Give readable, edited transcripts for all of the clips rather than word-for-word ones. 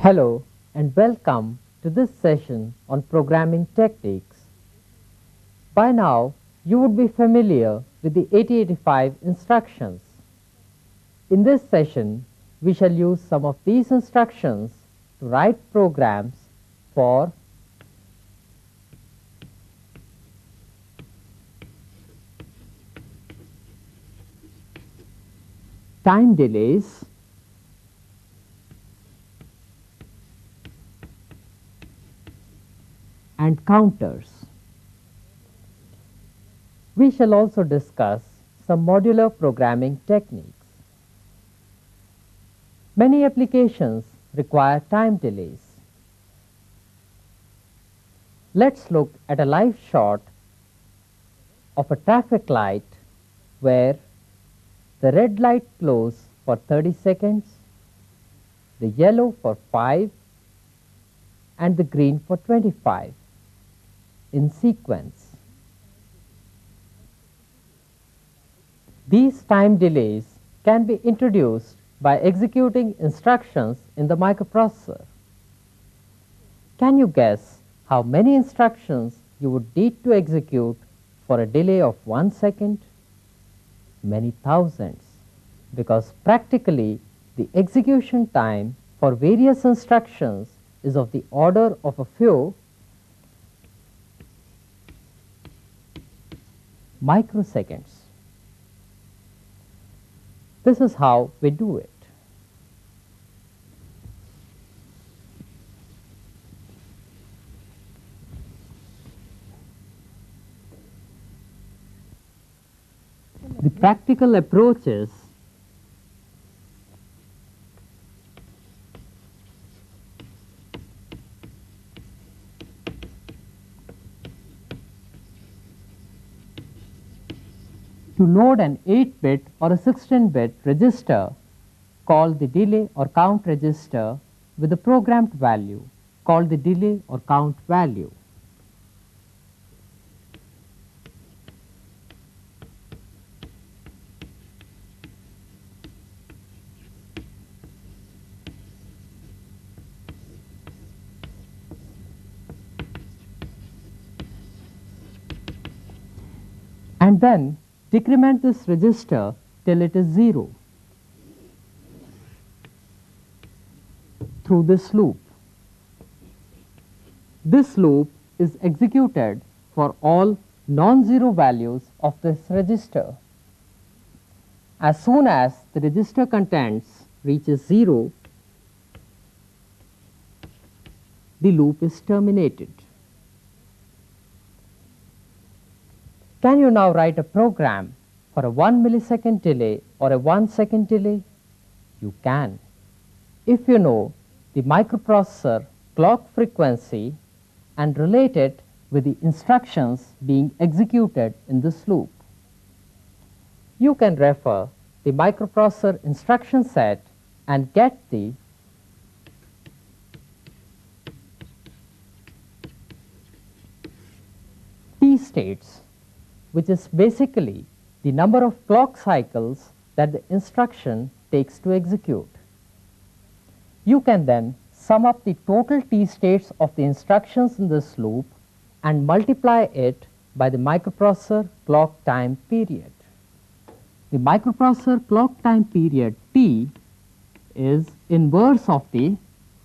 Hello and welcome to this session on programming techniques. By now, you would be familiar with the 8085 instructions. In this session, we shall use some of these instructions to write programs for time delays, and counters. We shall also discuss some modular programming techniques. Many applications require time delays. Let's look at a live shot of a traffic light where the red light glows for 30 seconds, the yellow for 5, and the green for 25 in sequence. These time delays can be introduced by executing instructions in the microprocessor. Can you guess how many instructions you would need to execute for a delay of 1 second? Many thousands, because practically the execution time for various instructions is of the order of a few microseconds. This is how we do it. The practical approach is to load an 8-bit or a 16-bit register called the delay or count register with a programmed value called the delay or count value. And then decrement this register till it is 0 through this loop. This loop is executed for all non-zero values of this register. As soon as the register contents reaches 0, the loop is terminated. Can you now write a program for a 1 millisecond delay or a 1 second delay? You can, if you know the microprocessor clock frequency and relate it with the instructions being executed in this loop. You can refer the microprocessor instruction set and get the T states, which is basically the number of clock cycles that the instruction takes to execute. You can then sum up the total T states of the instructions in this loop and multiply it by the microprocessor clock time period. The microprocessor clock time period T is inverse of the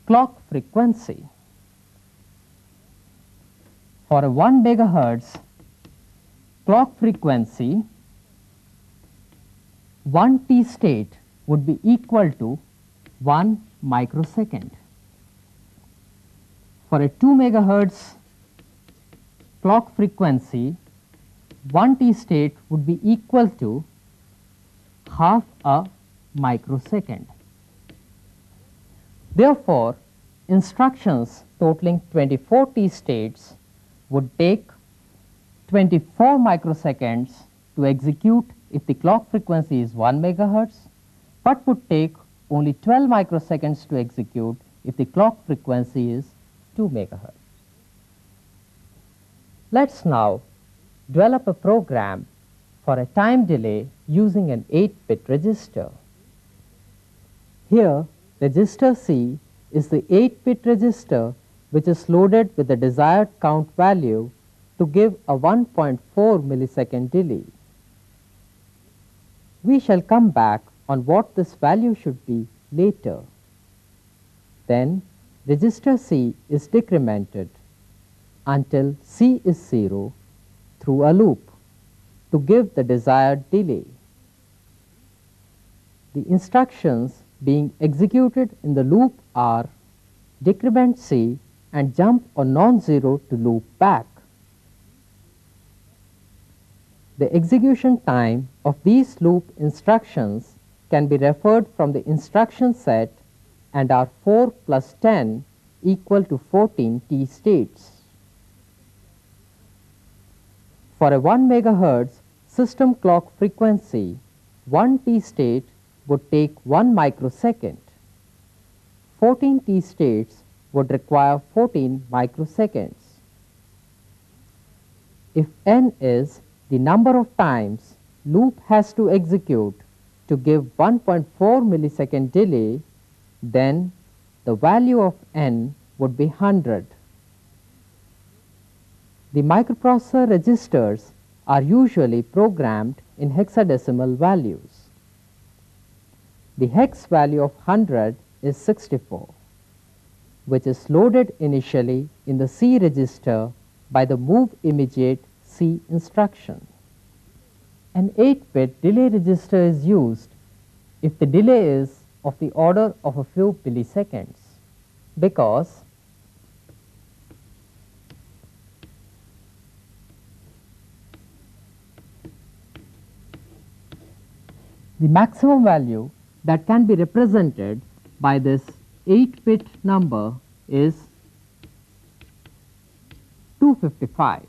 clock frequency. For a 1 megahertz clock frequency, 1 T state would be equal to 1 microsecond. For a 2 megahertz clock frequency, 1 T state would be equal to half a microsecond. Therefore, instructions totaling 24 T states would take 24 microseconds to execute if the clock frequency is 1 megahertz, but would take only 12 microseconds to execute if the clock frequency is 2 megahertz. Let's now develop a program for a time delay using an 8-bit register. Here, register C is the 8-bit register which is loaded with the desired count value to give a 1.4 millisecond delay. We shall come back on what this value should be later. Then register C is decremented until C is 0 through a loop to give the desired delay. The instructions being executed in the loop are decrement C and jump or non-zero to loop back. The execution time of these loop instructions can be referred from the instruction set and are 4 plus 10 equal to 14 T states. For a 1 megahertz system clock frequency, 1 T state would take 1 microsecond. 14 T states would require 14 microseconds. If n is the number of times loop has to execute to give 1.4 millisecond delay, then the value of n would be 100. The microprocessor registers are usually programmed in hexadecimal values. The hex value of 100 is 64, which is loaded initially in the C register by the move immediate C instruction. An 8-bit delay register is used if the delay is of the order of a few milliseconds, because the maximum value that can be represented by this 8-bit number is 255.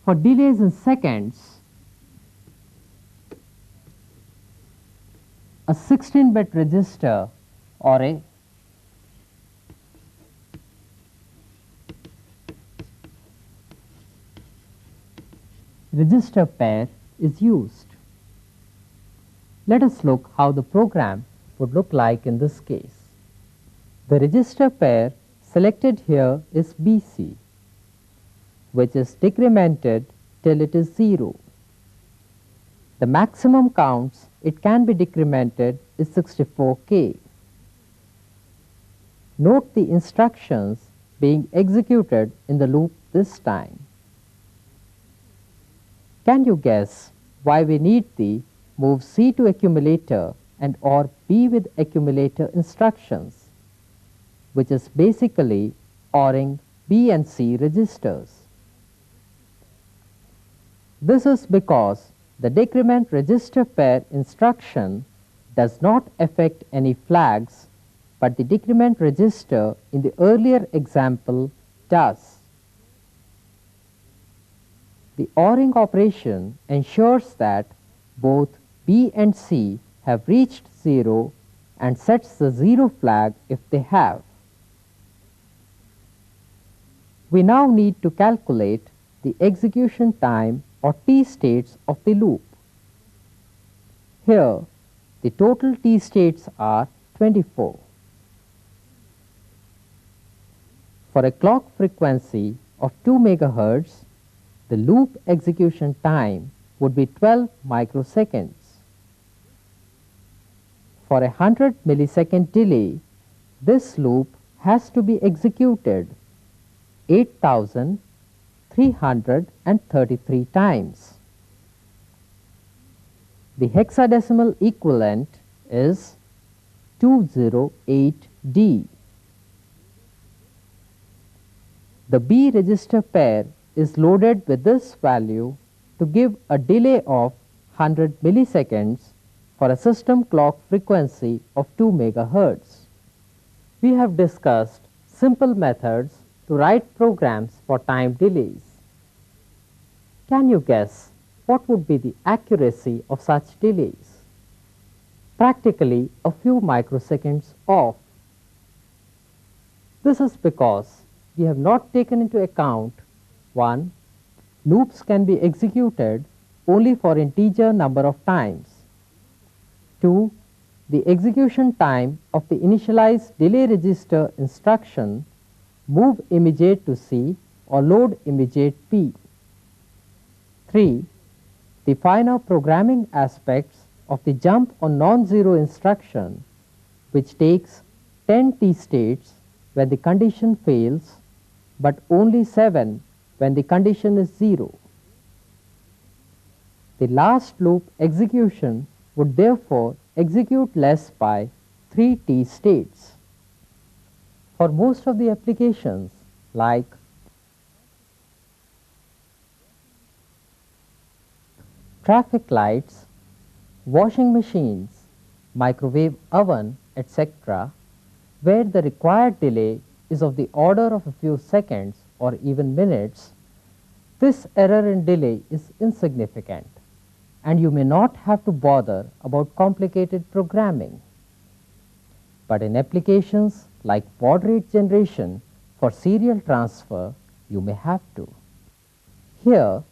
For delays in seconds, a 16-bit register or a register pair is used. Let us look how the program would look like in this case. The register pair selected here is BC, which is decremented till it is 0. The maximum counts it can be decremented is 64K. Note the instructions being executed in the loop this time. Can you guess why we need the move C to accumulator and or B with accumulator instructions, which is basically ORing B and C registers? This is because the decrement register pair instruction does not affect any flags, but the decrement register in the earlier example does. The ORing operation ensures that both B and C have reached 0 and sets the 0 flag if they have. We now need to calculate the execution time or T states of the loop. Here, the total T states are 24. For a clock frequency of 2 megahertz, the loop execution time would be 12 microseconds. For a 100 millisecond delay, this loop has to be executed 8,333 times. The hexadecimal equivalent is 208D. The B register pair is loaded with this value to give a delay of 100 milliseconds for a system clock frequency of 2 megahertz. We have discussed simple methods to write programs for time delays. Can you guess what would be the accuracy of such delays? Practically a few microseconds off. This is because we have not taken into account 1. Loops can be executed only for integer number of times. 2. the execution time of the initialize delay register instruction move immediate to C or load immediate P. 3. The finer programming aspects of the jump or non-zero instruction, which takes 10 T states when the condition fails, but only 7 when the condition is 0. The last loop execution would therefore execute less by 3 T states. For most of the applications like traffic lights, washing machines, microwave oven, etc., where the required delay is of the order of a few seconds or even minutes, this error in delay is insignificant, and you may not have to bother about complicated programming. But in applications like baud rate generation for serial transfer, you may have to. Here,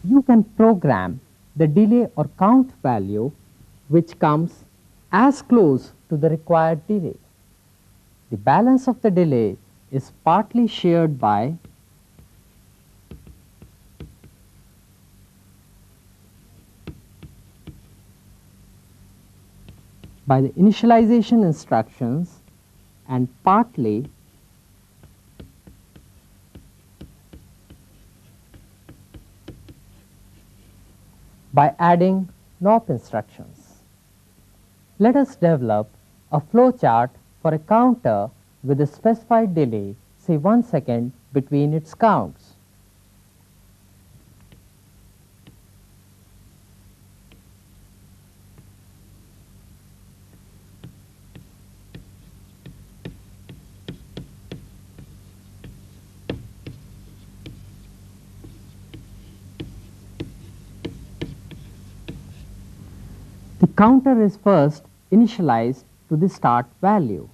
you can program the delay or count value which comes as close to the required delay. The balance of the delay is partly shared by the initialization instructions and partly by adding NOP instructions. Let us develop a flowchart for a counter with a specified delay, say 1 second, between its counts. The counter is first initialized to the start value,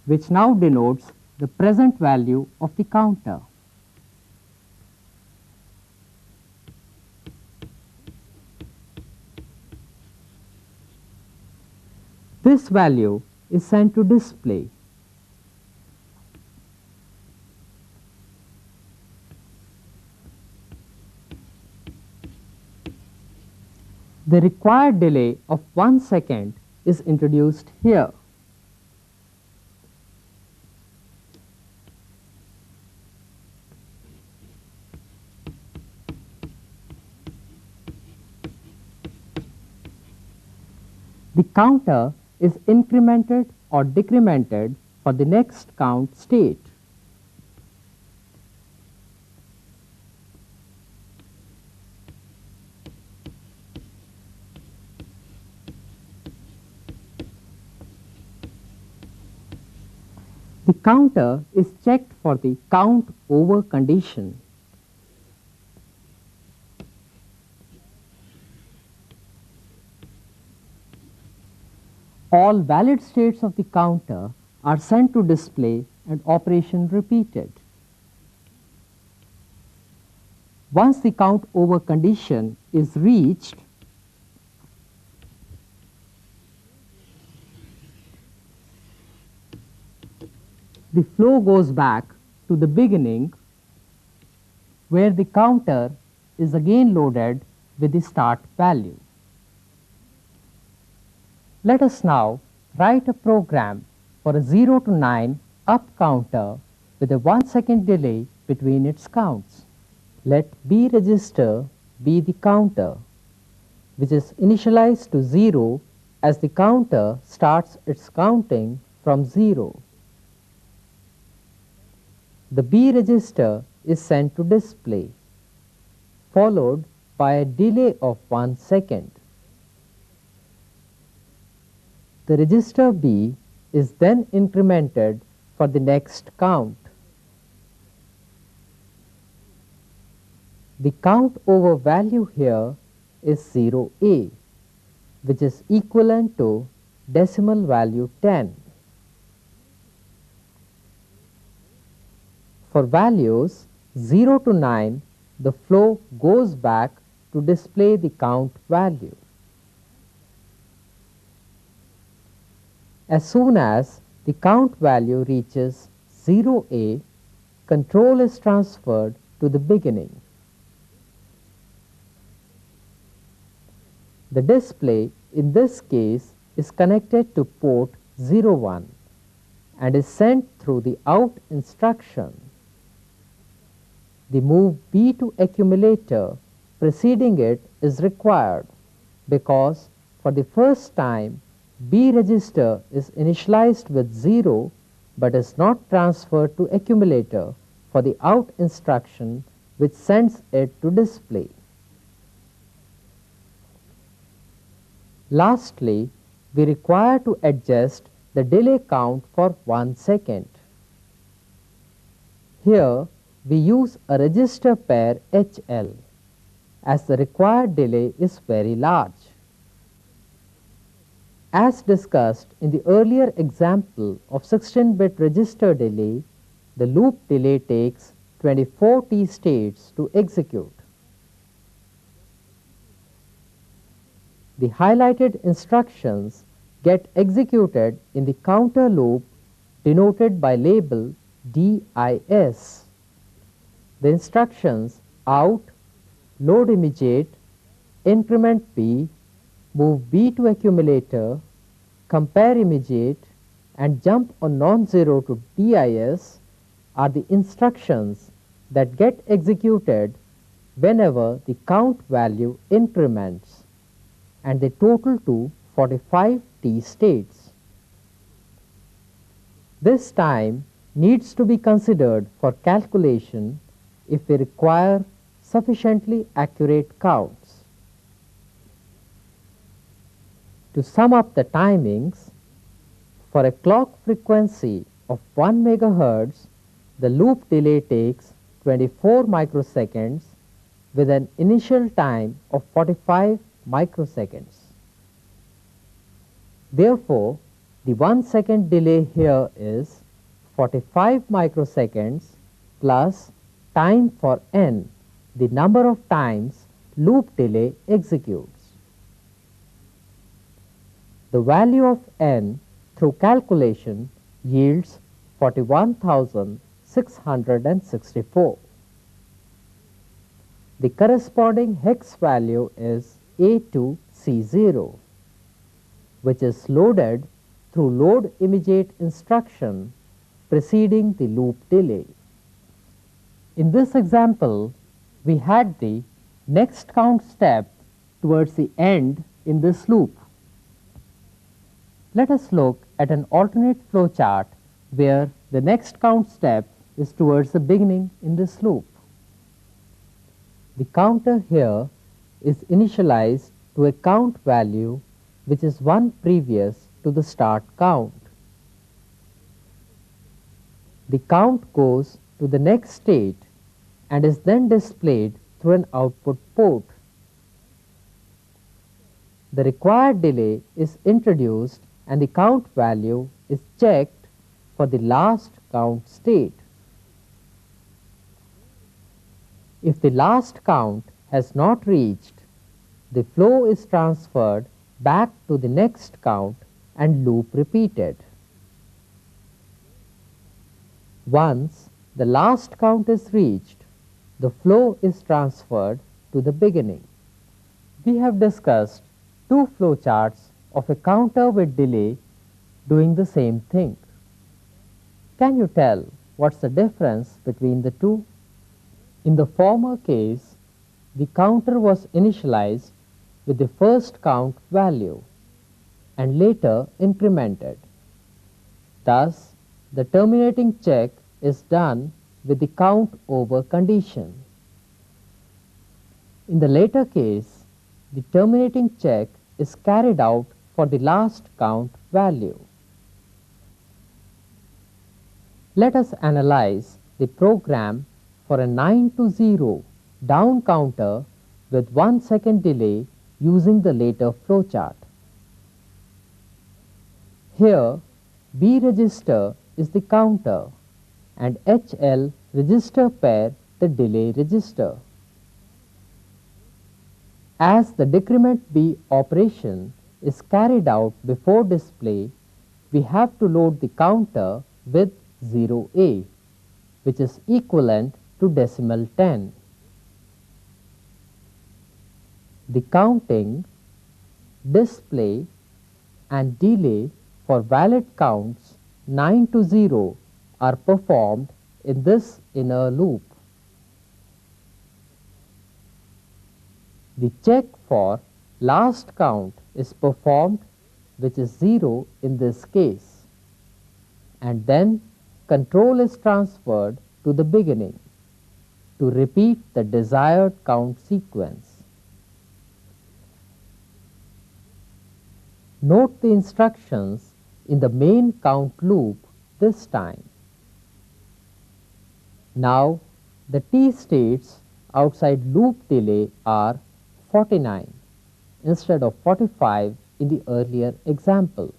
which now denotes the present value of the counter. This value is sent to display. The required delay of 1 second is introduced here. The counter is incremented or decremented for the next count state. The counter is checked for the count over condition. All valid states of the counter are sent to display and operation repeated. Once the count over condition is reached, the flow goes back to the beginning where the counter is again loaded with the start value. Let us now write a program for a 0 to 9 up counter with a 1 second delay between its counts. Let B register be the counter, which is initialized to 0 as the counter starts its counting from 0. The B register is sent to display, followed by a delay of 1 second. The register B is then incremented for the next count. The count over value here is 0A. which is equivalent to decimal value 10. For values 0 to 9, the flow goes back to display the count value. As soon as the count value reaches 0A, control is transferred to the beginning. The display in this case is connected to port 01 and is sent through the out instruction. The move B to accumulator preceding it is required because for the first time B register is initialized with 0 but is not transferred to accumulator for the out instruction which sends it to display. Lastly, we require to adjust the delay count for 1 second. Here we use a register pair HL as the required delay is very large. As discussed in the earlier example of 16-bit register delay, the loop delay takes 24 T states to execute. The highlighted instructions get executed in the counter loop denoted by label DIS. The instructions out, load immediate, increment B, move B to accumulator, compare immediate, and jump on non-zero to DIS are the instructions that get executed whenever the count value increments, and they total to 45 T states. This time needs to be considered for calculation if we require sufficiently accurate counts. To sum up the timings, for a clock frequency of 1 MHz, the loop delay takes 24 microseconds with an initial time of 45 microseconds. Therefore, the 1 second delay here is 45 microseconds plus time for n, the number of times loop delay executes. The value of n through calculation yields 41,664. The corresponding hex value is A2C0, which is loaded through load immediate instruction preceding the loop delay. In this example, we had the next count step towards the end in this loop. Let us look at an alternate flow chart where the next count step is towards the beginning in this loop. The counter here is initialized to a count value which is one previous to the start count. The count goes to the next state and is then displayed through an output port. The required delay is introduced and the count value is checked for the last count state. If the last count has not reached, the flow is transferred back to the next count and loop repeated. Once the last count is reached, the flow is transferred to the beginning. We have discussed two flow charts of a counter with delay doing the same thing. Can you tell what's the difference between the two? In the former case, the counter was initialized with the first count value and later incremented. Thus, the terminating check is done with the count over condition. In the later case, the terminating check is carried out for the last count value. Let us analyze the program for a 9 to 0 down counter with 1 second delay using the later flowchart. Here B register is the counter and HL register pair the delay register. As the decrement B operation is carried out before display, we have to load the counter with 0A, which is equivalent to decimal 10. The counting, display and delay for valid counts 9 to 0 are performed in this inner loop. The check for last count is performed, which is 0 in this case, and then control is transferred to the beginning to repeat the desired count sequence. Note the instructions in the main count loop this time. Now the T states outside loop delay are 49 instead of 45 in the earlier example.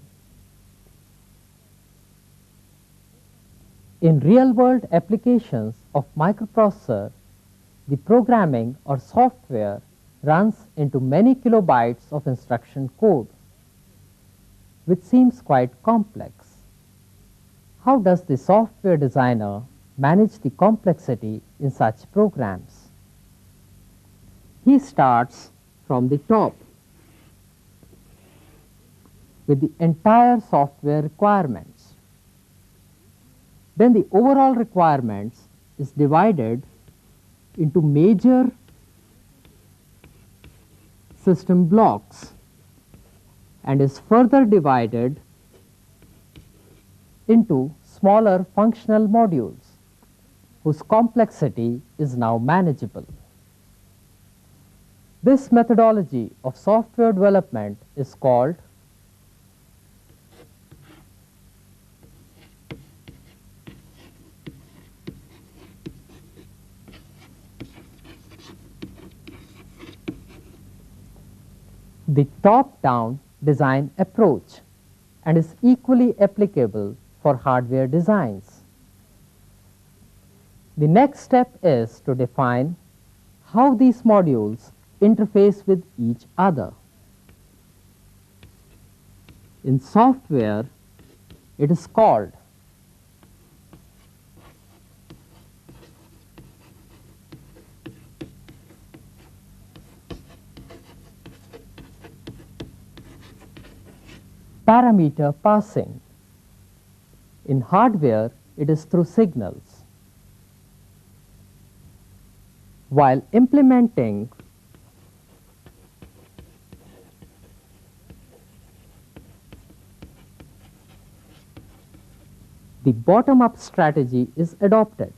In real-world applications of microprocessor, the programming or software runs into many kilobytes of instruction code, which seems quite complex. How does the software designer manage the complexity in such programs? He starts from the top with the entire software requirements. Then the overall requirements is divided into major system blocks and is further divided into smaller functional modules whose complexity is now manageable. This methodology of software development is called the top-down design approach and is equally applicable for hardware designs. The next step is to define how these modules interface with each other. In software, it is called parameter passing. In hardware, it is through signals. While implementing the bottom-up strategy is adopted.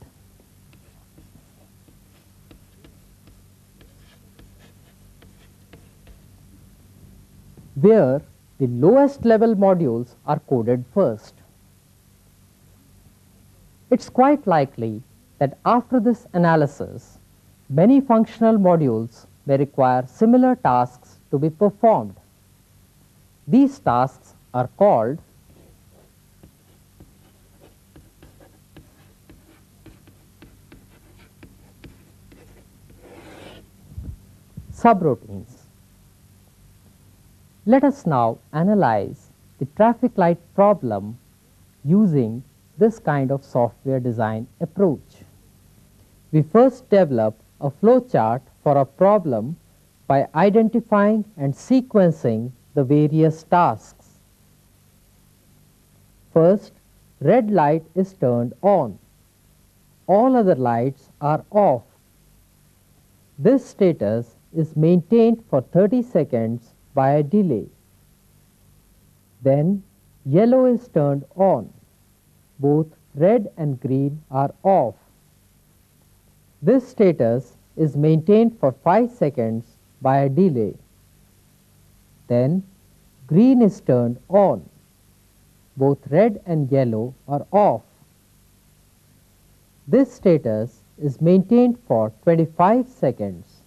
Where the lowest level modules are coded first. It's quite likely that after this analysis, many functional modules may require similar tasks to be performed. These tasks are called subroutines. Let us now analyze the traffic light problem using this kind of software design approach. We first develop a flowchart for a problem by identifying and sequencing the various tasks. First, red light is turned on. All other lights are off. This status is maintained for 30 seconds by a delay. Then yellow is turned on. Both red and green are off. This status is maintained for 5 seconds by a delay. Then green is turned on. Both red and yellow are off. This status is maintained for 25 seconds.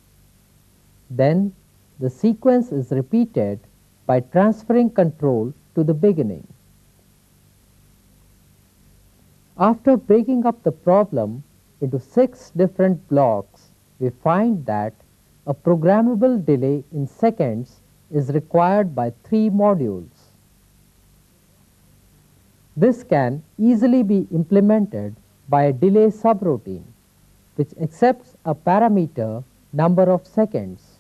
Then the sequence is repeated by transferring control to the beginning. After breaking up the problem into 6 different blocks, we find that a programmable delay in seconds is required by 3 modules. This can easily be implemented by a delay subroutine, which accepts a parameter number of seconds.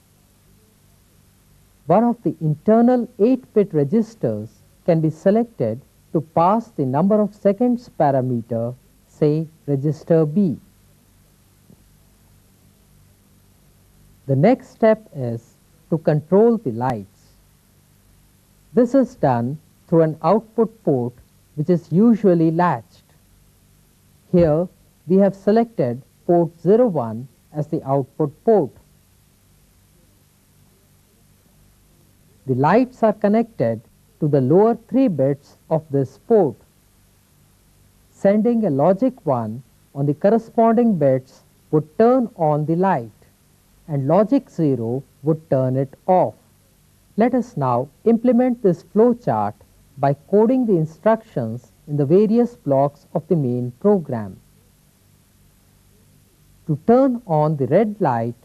One of the internal 8-bit registers can be selected to pass the number of seconds parameter, say register B. The next step is to control the lights. This is done through an output port which is usually latched. Here we have selected port 01 as the output port. The lights are connected to the lower 3 bits of this port. Sending a logic 1 on the corresponding bits would turn on the light, and logic 0 would turn it off. Let us now implement this flowchart by coding the instructions in the various blocks of the main program. To turn on the red light,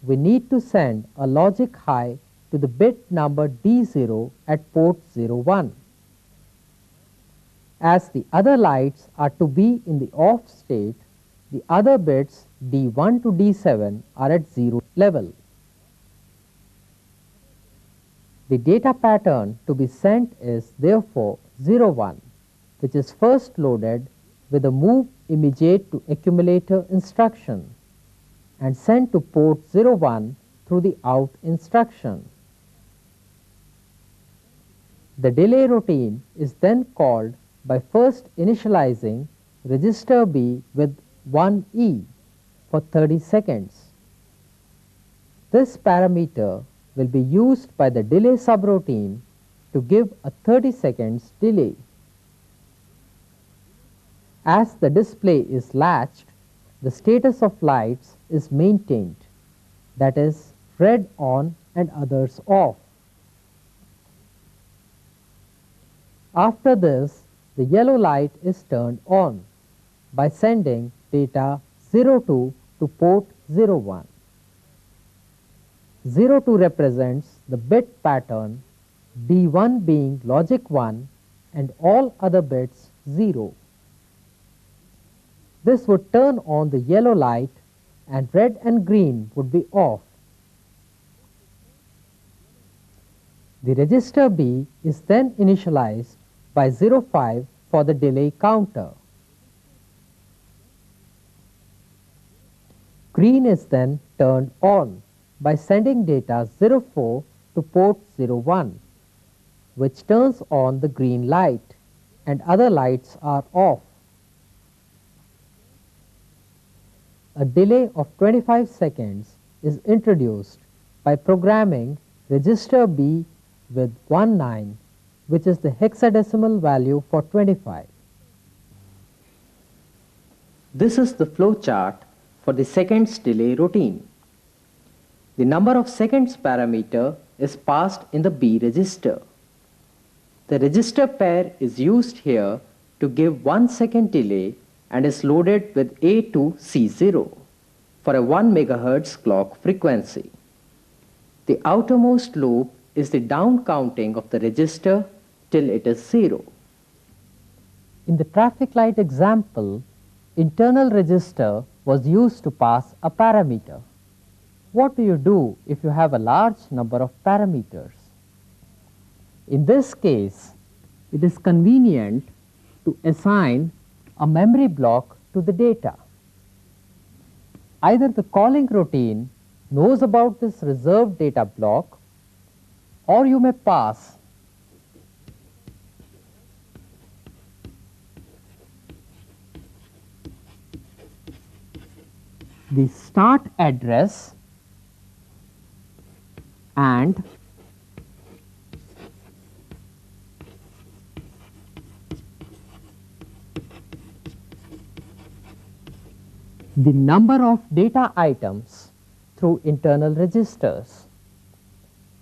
we need to send a logic high to the bit number D0 at port 01. As the other lights are to be in the off state, the other bits D1 to D7 are at 0 level. The data pattern to be sent is therefore 01, which is first loaded with a move immediate to accumulator instruction and sent to port 01 through the out instruction. The delay routine is then called by first initializing register B with 1E for 30 seconds. This parameter will be used by the delay subroutine to give a 30 seconds delay. As the display is latched, the status of lights is maintained, that is, red on and others off. After this, the yellow light is turned on by sending data 02 to port 01. 02 represents the bit pattern, D1 being logic 1 and all other bits 0. This would turn on the yellow light and red and green would be off. The register B is then initialized by 05 for the delay counter. Green is then turned on by sending data 04 to port 01, which turns on the green light and other lights are off. A delay of 25 seconds is introduced by programming register B with 19, which is the hexadecimal value for 25. This is the flowchart for the seconds delay routine. The number of seconds parameter is passed in the B register. The register pair is used here to give 1 second delay and is loaded with A to C0 for a 1 MHz clock frequency. The outermost loop is the down counting of the register till it is 0. In the traffic light example, internal register was used to pass a parameter. What do you do if you have a large number of parameters? In this case, it is convenient to assign a memory block to the data. Either the calling routine knows about this reserved data block, or you may pass the start address and the number of data items through internal registers.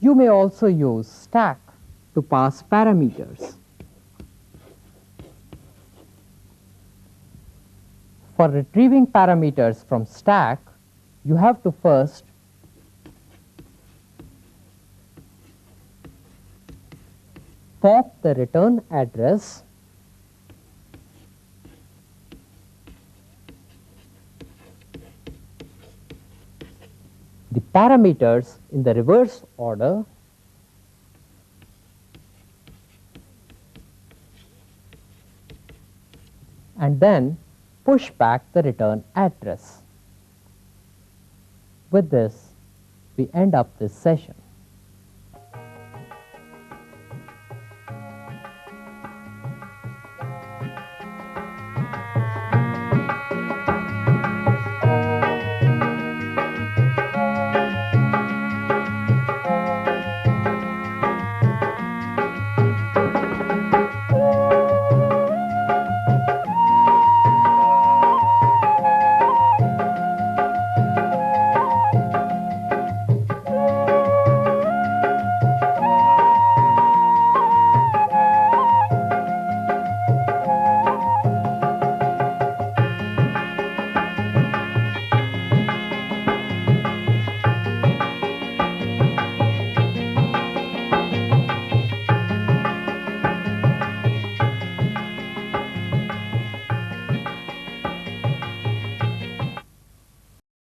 You may also use stack to pass parameters. For retrieving parameters from stack, you have to first pop the return address the parameters in the reverse order and then push back the return address. With this, we end up this session.